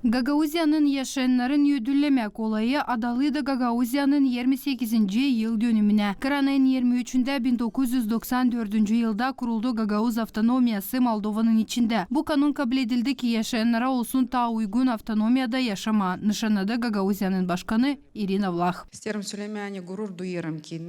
Gagauzyanın yaşayanların ödüllemek olayı adalıdı Gagauzyanın 28. yıl dönümüne. Kıranın 23'ünde 1994 yılda kuruldu Gagauz Avtonomiyası Moldova'nın içinde. Bu kanun kabul edildi ki yaşayanlara olsun ta uygun avtonomiyada yaşama nişanladı Gagauzyanın başkanı Irina Vlah. İsterim söylemeye ani gurur duyarım ki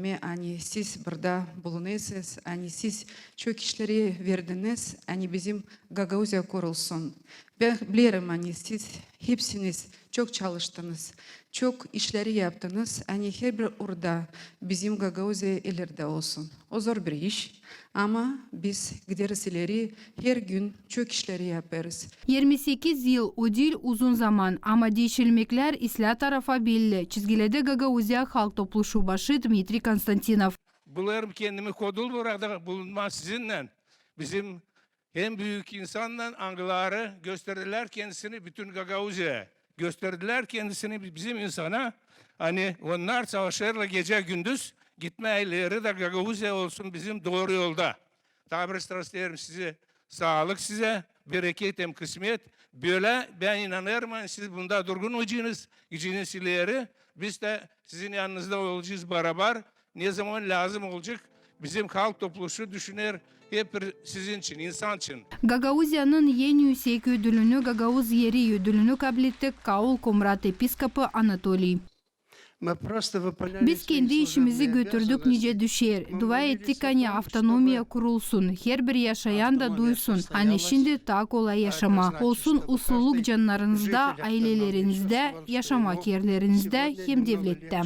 siz burada bulunuyorsunuz, siz çok işleri verdiniz, bizim Gagauzya kurulsun. Ben bilirim siz hepsiniz çok çalıştınız, çok işleri yaptınız. Her bir orada bizim Gagauzya ileride olsun. O zor bir iş ama biz gideriz ileri her gün çok işleri yaparız. 28 yıl o değil uzun zaman ama değişilmekler İslah tarafa belli. Çizgilede Gagauzya Halk Topluluğu başı Dmitri Konstantinov. Bularım kendimi kodul burada bulunmaz sizinle. Bizim en büyük insanla angıları gösterdiler kendisini bütün Gagauzya'ya. Gösterdiler kendisini bizim insana. Onlar savaşlarla gece gündüz gitmeleri de Gagauzya olsun bizim doğru yolda. Tabiri isterim size sağlık size, bereket hem kısmet. Böyle ben inanıyorum siz bunda durgun gücünüz ileri. Biz de sizin yanınızda olacağız beraber. Ne zaman lazım olacak bizim halk topluluğu düşünür. Hep sizin için, insan için. Gagauzya'nın en yüksek ödülünü Gagauz yeri ödülünü kabul ettik Kaul Komrat Episkopı Anatoliy. Biz kendi işimizi götürdük nice düşer. Dua ettik avtonomiya kurulsun. Her bir yaşayan da duysun. Şimdi ta kolay yaşama. Olsun usulluk canlarınızda, ailelerinizde, yaşamak yerlerinizde hem devlette.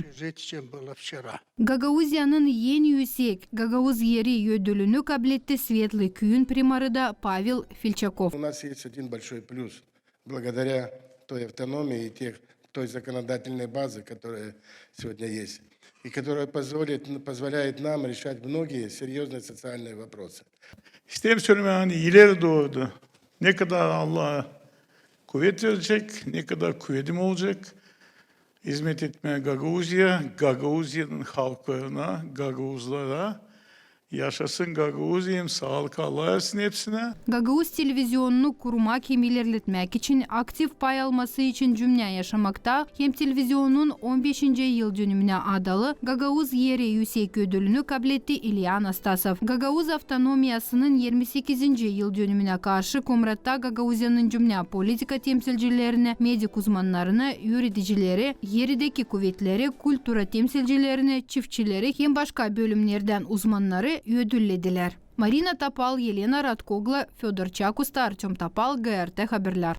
Gagauzya'nın en yüksek Gagauz yeri ödülünü kabul etti Svetli Köyün primarı da Pavel Filchakov. У нас есть один большой плюс. Благодаря той автономии и той законодательной базы, которая сегодня есть, и которая позволяет нам решать многие серьезные социальные вопросы. İsterim söylemeye ileri doğru ne kadar Allah'a kuvvet verecek, ne kadar kuvvetim olacak, hizmet etmeye Gagauzya'nın halklarına, Gagauzlara, yaşasın Gagauzya, sağlık Allah versin hepsine. Gagauz televizyonunu kurmak hem ilerletmek için aktif pay alması için cümle yaşamakta hem televizyonun 15. yıl dönümüne adalı Gagauz yeri yüksek ödülünü kabul etti İlya Anastasov. Gagauz Avtonomiyasının 28. yıl dönümüne karşı Komrat'ta Gagauzya'nın cümle politika temsilcilerini, medik uzmanlarını, yöneticileri, yerideki kuvvetleri, kültüra temsilcilerini, çiftçileri hem başka bölümlerden uzmanları ödüllediler. Marina Tapal, Yelena Radkogla, Fyodor Çakusta, Artyom Tapal, GRT Haberler.